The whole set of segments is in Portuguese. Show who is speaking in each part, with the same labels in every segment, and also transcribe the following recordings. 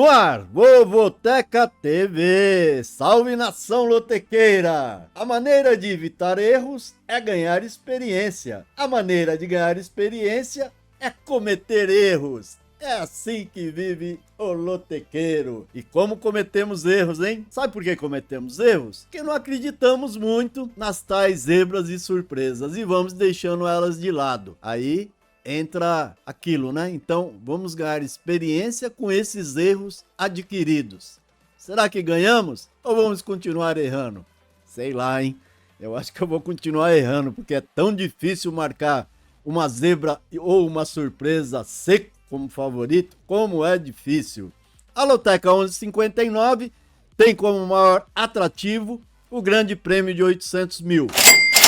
Speaker 1: No ar, Vovoteca TV, salve nação lotequeira! A maneira de evitar erros é ganhar experiência. A maneira de ganhar experiência é cometer erros. É assim que vive o lotequeiro. E como cometemos erros, hein? Sabe por que cometemos erros? Porque não acreditamos muito nas tais zebras e surpresas e vamos deixando elas de lado. Aí entra aquilo, né? Então, vamos ganhar experiência com esses erros adquiridos. Será que ganhamos ou vamos continuar errando? Sei lá, hein? Eu acho que eu vou continuar errando, porque é tão difícil marcar uma zebra ou uma surpresa seco como favorito, como é difícil. A Loteca 1159 tem como maior atrativo o grande prêmio de 800 mil.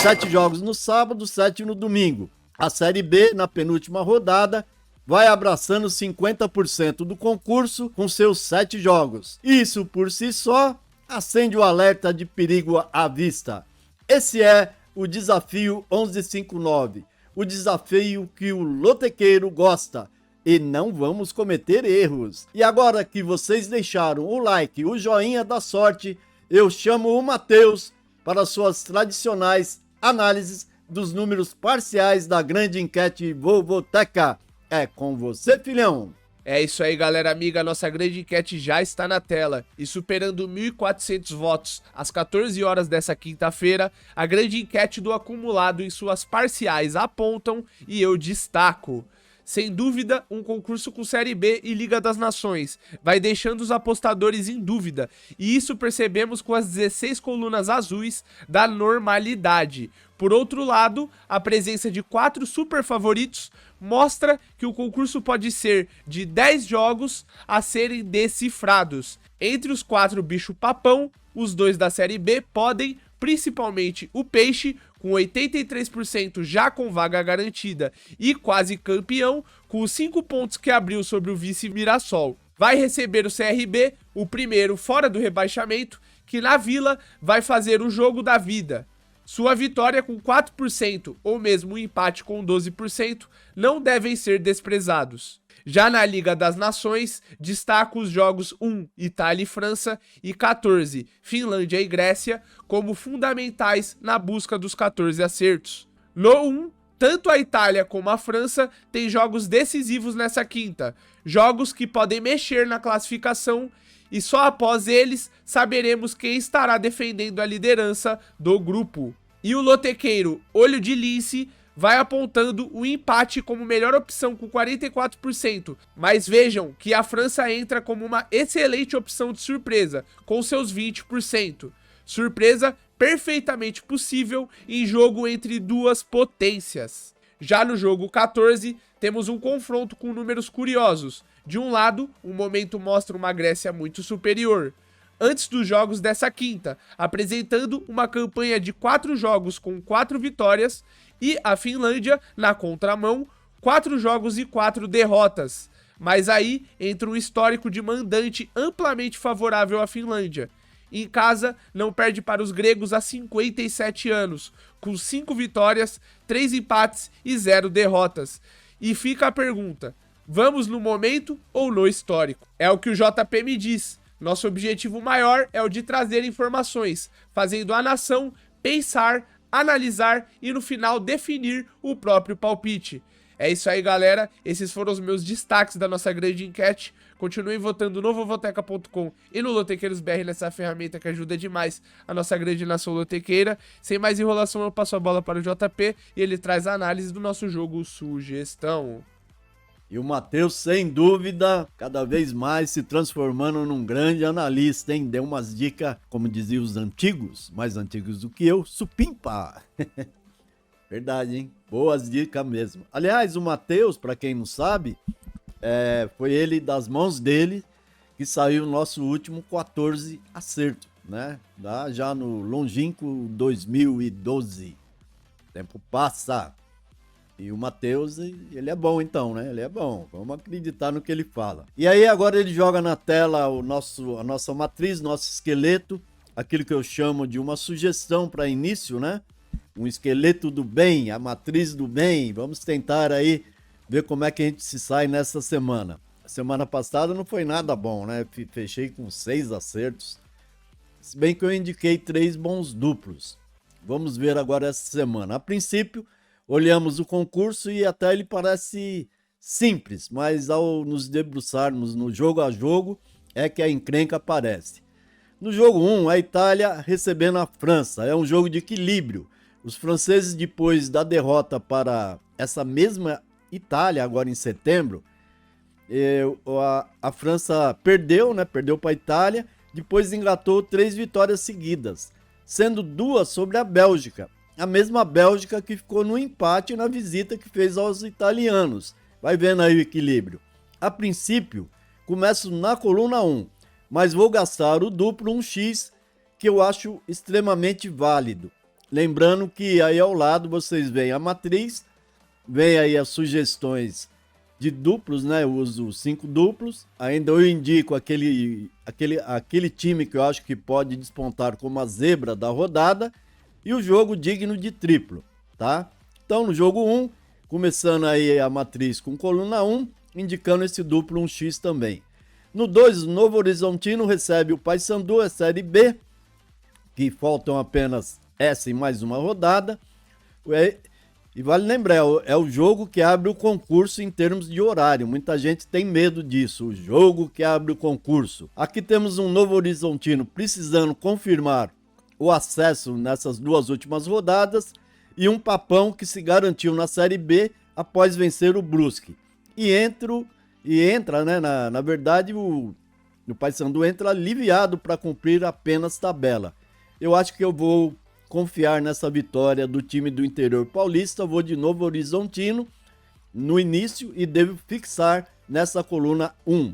Speaker 1: 7 jogos no sábado, 7 no domingo. A Série B, na penúltima rodada, vai abraçando 50% do concurso com seus 7 jogos. Isso, por si só, acende o alerta de perigo à vista. Esse é o desafio 1159, o desafio que o lotequeiro gosta. E não vamos cometer erros. E agora que vocês deixaram o like, o joinha da sorte, eu chamo o Matheus para suas tradicionais análises dos números parciais da grande enquete Vovoteca. É com você, filhão.
Speaker 2: É isso aí, galera amiga, nossa grande enquete já está na tela e superando 1.400 votos às 14 horas dessa quinta-feira, a grande enquete do acumulado em suas parciais apontam e eu destaco. Sem dúvida, um concurso com Série B e Liga das Nações vai deixando os apostadores em dúvida, e isso percebemos com as 16 colunas azuis da normalidade. Por outro lado, a presença de 4 super favoritos mostra que o concurso pode ser de 10 jogos a serem decifrados. Entre os 4 bicho-papão, os 2 da Série B podem, principalmente o Peixe, com 83% já com vaga garantida e quase campeão, com os 5 pontos que abriu sobre o vice Mirassol. Vai receber o CRB, o primeiro fora do rebaixamento, que na Vila vai fazer o jogo da vida. Sua vitória com 4% ou mesmo um empate com 12% não devem ser desprezados. Já na Liga das Nações, destaco os jogos 1, Itália e França, e 14, Finlândia e Grécia, como fundamentais na busca dos 14 acertos. No 1, tanto a Itália como a França têm jogos decisivos nessa quinta, jogos que podem mexer na classificação, e só após eles saberemos quem estará defendendo a liderança do grupo. E o lotequeiro Olho de Lince vai apontando o empate como melhor opção com 44%, mas vejam que a França entra como uma excelente opção de surpresa, com seus 20%. Surpresa perfeitamente possível em jogo entre duas potências. Já no jogo 14, temos um confronto com números curiosos. De um lado, o momento mostra uma Grécia muito superior. Antes dos jogos dessa quinta, apresentando uma campanha de 4 jogos com 4 vitórias, e a Finlândia, na contramão, 4 jogos e 4 derrotas. Mas aí entra um histórico de mandante amplamente favorável à Finlândia. Em casa, não perde para os gregos há 57 anos, com 5 vitórias, 3 empates e 0 derrotas. E fica a pergunta, vamos no momento ou no histórico? É o que o JP me diz. Nosso objetivo maior é o de trazer informações, fazendo a nação pensar, analisar e no final definir o próprio palpite. É isso aí, galera, esses foram os meus destaques da nossa grande enquete. Continuem votando no vovoteca.com e no Lotequeiros BR, nessa ferramenta que ajuda demais a nossa grande nação lotequeira. Sem mais enrolação, eu passo a bola para o JP e ele traz a análise do nosso jogo Sugestão.
Speaker 1: E o Matheus, sem dúvida, cada vez mais se transformando num grande analista, hein? Deu umas dicas, como diziam os antigos, mais antigos do que eu, supimpa. Verdade, hein? Boas dicas mesmo. Aliás, o Matheus, para quem não sabe, foi ele, das mãos dele, que saiu o nosso último 14 acerto, né? Já no longínquo 2012. O tempo passa. E o Matheus, ele é bom então, né? Ele é bom, vamos acreditar no que ele fala. E aí agora ele joga na tela a nossa matriz, nosso esqueleto, aquilo que eu chamo de uma sugestão para início, né? Um esqueleto do bem, a matriz do bem. Vamos tentar aí ver como é que a gente se sai nessa semana. semana passada não foi nada bom, né? Fechei com 6 acertos. Se bem que eu indiquei 3 bons duplos. Vamos ver agora essa semana. A princípio, olhamos o concurso e até ele parece simples, mas ao nos debruçarmos no jogo a jogo, é que a encrenca aparece. No jogo 1, a Itália recebendo a França. É um jogo de equilíbrio. Os franceses, depois da derrota para essa mesma Itália, agora em setembro, a França perdeu, né? Perdeu para a Itália, depois engatou 3 vitórias seguidas, sendo 2 sobre a Bélgica. A mesma Bélgica que ficou no empate na visita que fez aos italianos. Vai vendo aí o equilíbrio. A princípio, começo na coluna 1, mas vou gastar o duplo 1x, que eu acho extremamente válido. Lembrando que aí ao lado vocês veem a matriz, vem aí as sugestões de duplos, né? Eu uso 5 duplos. Ainda eu indico aquele time que eu acho que pode despontar como a zebra da rodada e o jogo digno de triplo, tá? Então no jogo 1, começando aí a matriz com coluna 1, indicando esse duplo 1x também. No 2, o Novo Horizontino recebe o Paysandu, é Série B, que faltam apenas essa e mais uma rodada. E vale lembrar, é o jogo que abre o concurso em termos de horário. Muita gente tem medo disso, o jogo que abre o concurso. Aqui temos um Novo Horizontino precisando confirmar o acesso nessas 2 últimas rodadas e um Papão que se garantiu na Série B após vencer o Brusque. E entra, né, na verdade, o Paysandu entra aliviado para cumprir apenas tabela. Eu acho que eu vou confiar nessa vitória do time do interior paulista, vou de Novo Horizontino no início e devo fixar nessa coluna 1.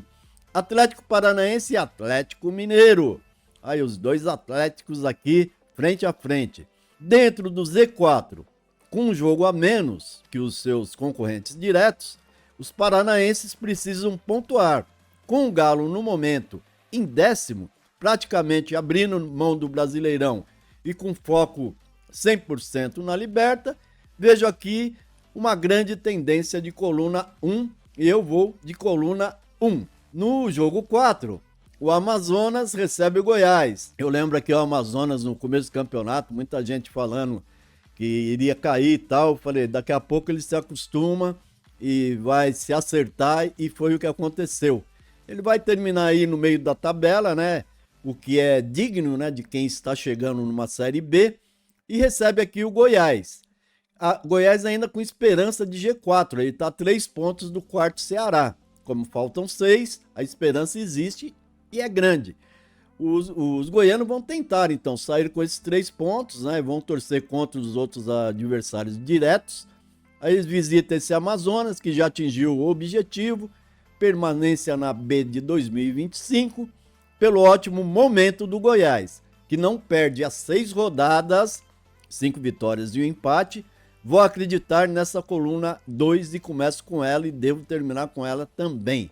Speaker 1: Atlético Paranaense e Atlético Mineiro. Aí os 2 Atléticos aqui frente a frente. Dentro do Z4, com um jogo a menos que os seus concorrentes diretos, os paranaenses precisam pontuar. Com o Galo no momento em 10º, praticamente abrindo mão do Brasileirão e com foco 100% na Liberta, vejo aqui uma grande tendência de coluna 1 e eu vou de coluna 1. No jogo 4, o Amazonas recebe o Goiás. Eu lembro aqui o Amazonas no começo do campeonato, muita gente falando que iria cair e tal. Eu falei, daqui a pouco ele se acostuma e vai se acertar, e foi o que aconteceu. Ele vai terminar aí no meio da tabela, né? O que é digno, né, de quem está chegando numa Série B, e recebe aqui o Goiás. Goiás ainda com esperança de G4, ele está a 3 pontos do quarto Ceará. Como faltam 6, a esperança existe e é grande. Os goianos vão tentar, então, sair com esses 3 pontos, né, vão torcer contra os outros adversários diretos. Aí eles visitam esse Amazonas, que já atingiu o objetivo, permanência na B de 2025, pelo ótimo momento do Goiás, que não perde as 6 rodadas, 5 vitórias e um empate. Vou acreditar nessa coluna 2 e começo com ela e devo terminar com ela também.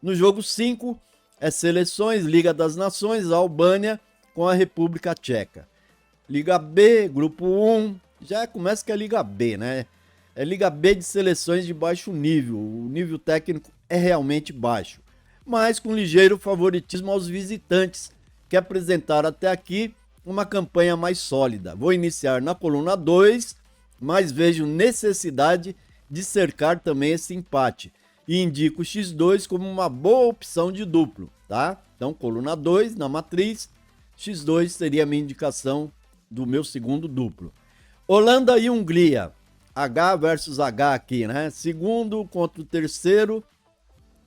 Speaker 1: No jogo 5, é seleções, Liga das Nações, Albânia com a República Tcheca. Liga B, grupo 1, já começa que é Liga B, né? É Liga B de seleções de baixo nível, o nível técnico é realmente baixo, mas com ligeiro favoritismo aos visitantes, que apresentaram até aqui uma campanha mais sólida. Vou iniciar na coluna 2, mas vejo necessidade de cercar também esse empate. E indico o X2 como uma boa opção de duplo, tá? Então, coluna 2 na matriz, X2 seria a minha indicação do meu segundo duplo. Holanda e Hungria, H versus H aqui, né? Segundo contra o terceiro,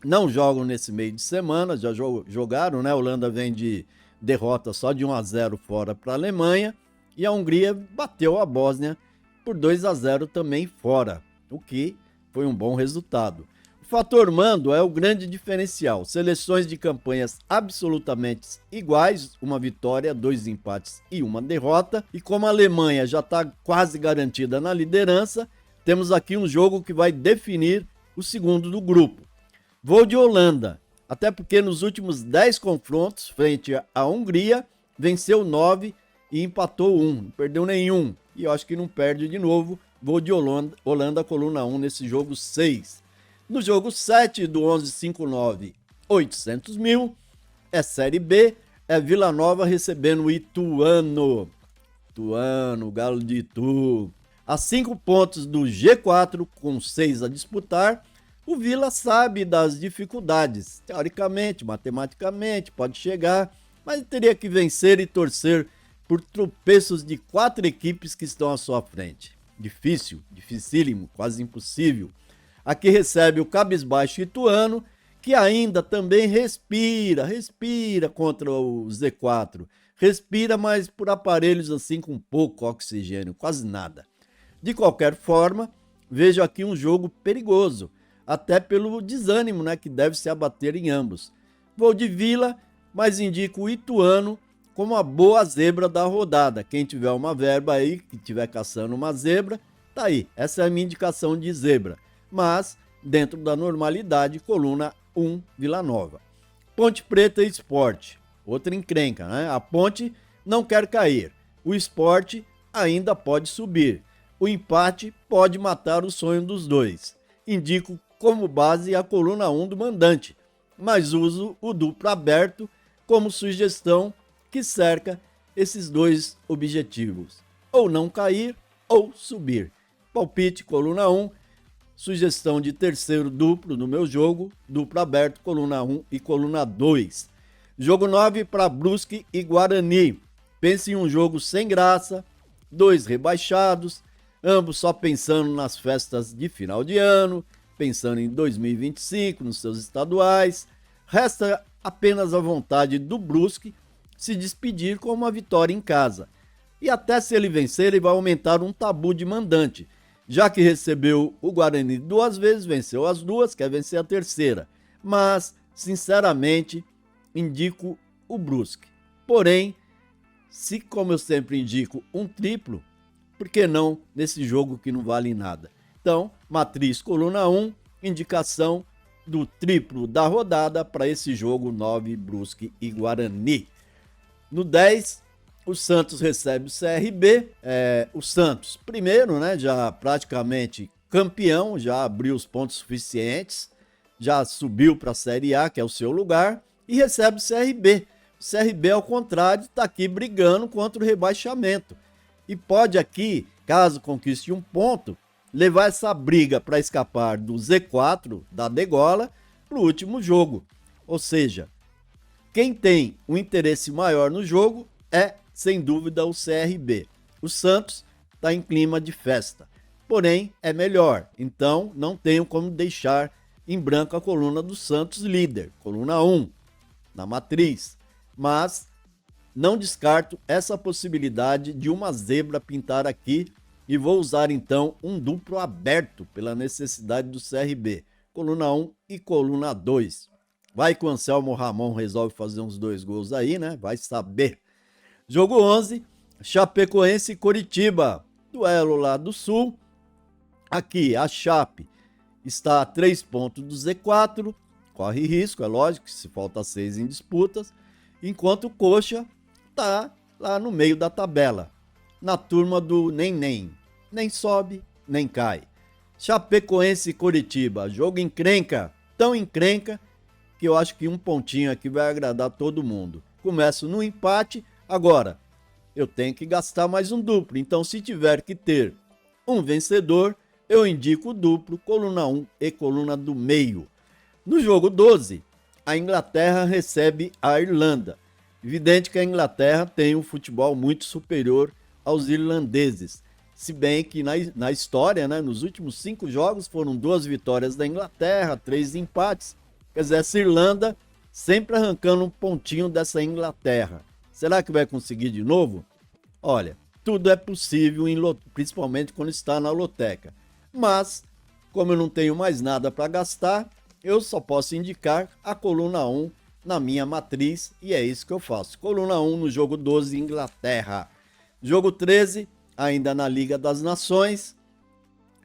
Speaker 1: não jogam nesse meio de semana, já jogaram, né? A Holanda vem de derrota só de 1-0 fora para a Alemanha, e a Hungria bateu a Bósnia por 2-0 também fora, o que foi um bom resultado. O fator mando é o grande diferencial, seleções de campanhas absolutamente iguais, uma vitória, 2 empates e uma derrota, e como a Alemanha já está quase garantida na liderança, temos aqui um jogo que vai definir o segundo do grupo. Vou de Holanda, até porque nos últimos 10 confrontos frente à Hungria, venceu 9 e empatou 1, não perdeu nenhum. E eu acho que não perde de novo. Vou de Holanda coluna 1 nesse jogo 6. No jogo 7 do 1159, 800 mil, é Série B, é Vila Nova recebendo o Ituano. Ituano, Galo de Itu. A 5 pontos do G4, com 6 a disputar, o Vila sabe das dificuldades. Teoricamente, matematicamente, pode chegar, mas teria que vencer e torcer por tropeços de 4 equipes que estão à sua frente. Difícil, dificílimo, quase impossível. Aqui recebe o cabisbaixo Ituano, que ainda também respira contra o Z4. Respira, mas por aparelhos assim com pouco oxigênio, quase nada. De qualquer forma, vejo aqui um jogo perigoso, até pelo desânimo, né, que deve se abater em ambos. Vou de Vila, mas indico o Ituano como a boa zebra da rodada. Quem tiver uma verba aí, que estiver caçando uma zebra, tá aí. Essa é a minha indicação de zebra. Mas, dentro da normalidade, coluna 1, Vila Nova. Ponte Preta e Sport. Outra encrenca, né? A Ponte não quer cair. O Sport ainda pode subir. O empate pode matar o sonho dos dois. Indico como base a coluna 1 do mandante, mas uso o duplo aberto como sugestão que cerca esses dois objetivos. Ou não cair, ou subir. Palpite, coluna 1. Sugestão de terceiro duplo no meu jogo, duplo aberto, coluna 1 e coluna 2. Jogo 9 para Brusque e Guarani. Pense em um jogo sem graça, 2 rebaixados, ambos só pensando nas festas de final de ano, pensando em 2025, nos seus estaduais. Resta apenas a vontade do Brusque se despedir com uma vitória em casa. E até se ele vencer, ele vai aumentar um tabu de mandante, já que recebeu o Guarani 2 vezes, venceu as 2, quer vencer a terceira. Mas, sinceramente, indico o Brusque. Porém, se, como eu sempre indico, um triplo, por que não nesse jogo que não vale nada? Então, matriz coluna 1, indicação do triplo da rodada para esse jogo 9, Brusque e Guarani. No 10, o Santos recebe o CRB. O Santos, primeiro, né, já praticamente campeão, já abriu os pontos suficientes, já subiu para a Série A, que é o seu lugar, e recebe o CRB. O CRB, ao contrário, está aqui brigando contra o rebaixamento. E pode aqui, caso conquiste um ponto, levar essa briga para escapar do Z4, da degola, para o último jogo. Ou seja, quem tem um interesse maior no jogo é, sem dúvida, o CRB. O Santos está em clima de festa, porém é melhor, então não tenho como deixar em branco a coluna do Santos líder, coluna 1, na matriz, mas não descarto essa possibilidade de uma zebra pintar aqui e vou usar então um duplo aberto pela necessidade do CRB, coluna 1 e coluna 2. Vai que o Anselmo Ramon resolve fazer uns 2 gols aí, né? Vai saber. Jogo 11, Chapecoense e Coritiba, duelo lá do Sul. Aqui a Chape está a 3 pontos do Z4, corre risco, é lógico, se falta 6 em disputas, enquanto o Coxa está lá no meio da tabela, na turma do nem sobe, nem cai. Chapecoense e Coritiba, jogo encrenca, tão encrenca, que eu acho que um pontinho aqui vai agradar todo mundo. Começo no empate, agora eu tenho que gastar mais um duplo, então se tiver que ter um vencedor, eu indico o duplo, coluna 1 e coluna do meio. No jogo 12, a Inglaterra recebe a Irlanda. Evidente que a Inglaterra tem um futebol muito superior aos irlandeses. Se bem que na história, né, nos últimos 5 jogos, foram 2 vitórias da Inglaterra, 3 empates. Quer dizer, essa Irlanda sempre arrancando um pontinho dessa Inglaterra. Será que vai conseguir de novo? Olha, tudo é possível, principalmente quando está na loteca. Mas, como eu não tenho mais nada para gastar, eu só posso indicar a coluna 1 na minha matriz e é isso que eu faço. Coluna 1 no jogo 12, Inglaterra. Jogo 13, ainda na Liga das Nações,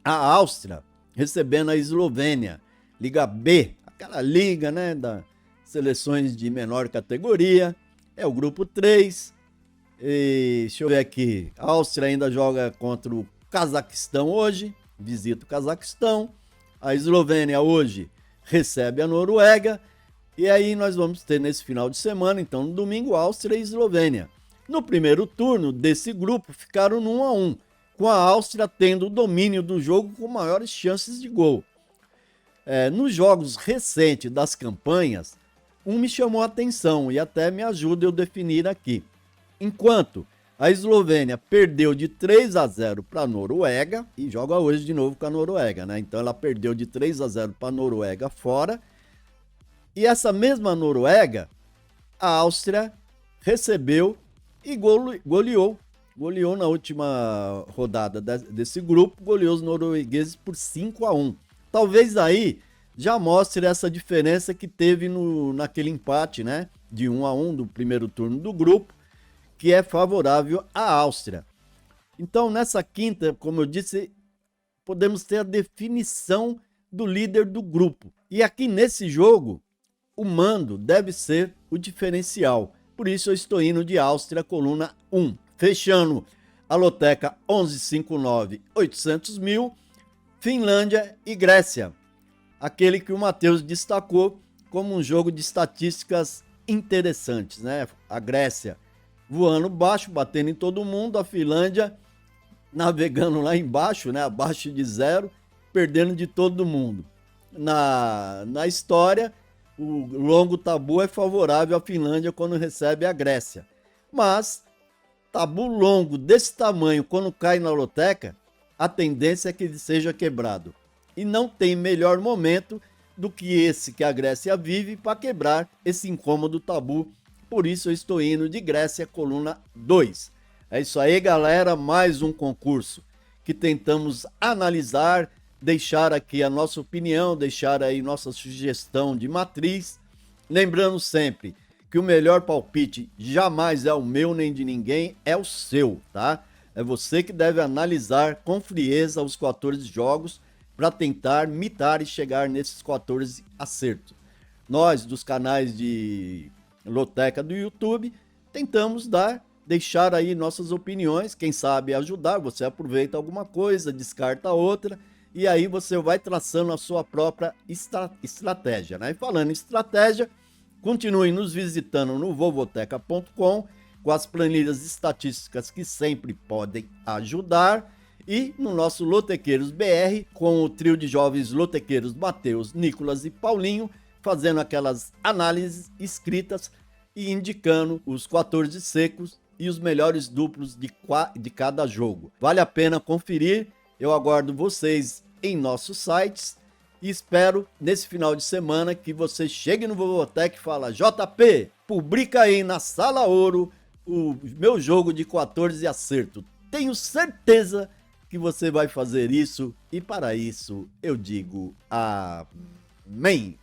Speaker 1: a Áustria recebendo a Eslovênia. Liga B, aquela liga, né, das seleções de menor categoria. É o grupo 3. E, deixa eu ver aqui. A Áustria ainda joga contra o Cazaquistão hoje. Visita o Cazaquistão. A Eslovênia hoje recebe a Noruega. E aí nós vamos ter nesse final de semana, então no domingo, Áustria e Eslovênia. No primeiro turno desse grupo ficaram no 1-1, com a Áustria tendo o domínio do jogo com maiores chances de gol. Nos jogos recentes das campanhas, um me chamou a atenção e até me ajuda eu definir aqui. Enquanto a Eslovênia perdeu de 3-0 para a Noruega, e joga hoje de novo com a Noruega, né? Então ela perdeu de 3-0 para a Noruega fora. E essa mesma Noruega, a Áustria recebeu e goleou. Goleou na última rodada desse grupo, goleou os noruegueses por 5-1. Talvez aí já mostre essa diferença que teve naquele empate, né? De 1-1 do primeiro turno do grupo, que é favorável à Áustria. Então, nessa quinta, como eu disse, podemos ter a definição do líder do grupo. E aqui nesse jogo, o mando deve ser o diferencial. Por isso eu estou indo de Áustria, coluna 1. Fechando a loteca 1159, 800 mil, Finlândia e Grécia. Aquele que o Matheus destacou como um jogo de estatísticas interessantes, né? A Grécia voando baixo, batendo em todo mundo, a Finlândia navegando lá embaixo, né? Abaixo de zero, perdendo de todo mundo. Na história, o longo tabu é favorável à Finlândia quando recebe a Grécia. Mas tabu longo desse tamanho, quando cai na loteca, a tendência é que ele seja quebrado. E não tem melhor momento do que esse que a Grécia vive para quebrar esse incômodo tabu. Por isso eu estou indo de Grécia, coluna 2. É isso aí, galera, mais um concurso que tentamos analisar, deixar aqui a nossa opinião, deixar aí nossa sugestão de matriz. Lembrando sempre que o melhor palpite jamais é o meu nem de ninguém, é o seu, tá? É você que deve analisar com frieza os 14 jogos para tentar mitar e chegar nesses 14 acertos. Nós, dos canais de loteca do YouTube, tentamos deixar aí nossas opiniões, quem sabe ajudar, você aproveita alguma coisa, descarta outra, e aí você vai traçando a sua própria estratégia, né? E falando em estratégia, continue nos visitando no vovoteca.com com as planilhas estatísticas que sempre podem ajudar, e no nosso Lotequeiros BR com o trio de jovens lotequeiros Matheus, Nicolas e Paulinho, fazendo aquelas análises escritas e indicando os 14 secos e os melhores duplos de cada jogo. Vale a pena conferir, eu aguardo vocês em nossos sites e espero nesse final de semana que você chegue no Vovotec e fala: JP, publica aí na Sala Ouro o meu jogo de 14 acerto. Tenho certeza que você vai fazer isso e para isso eu digo amém.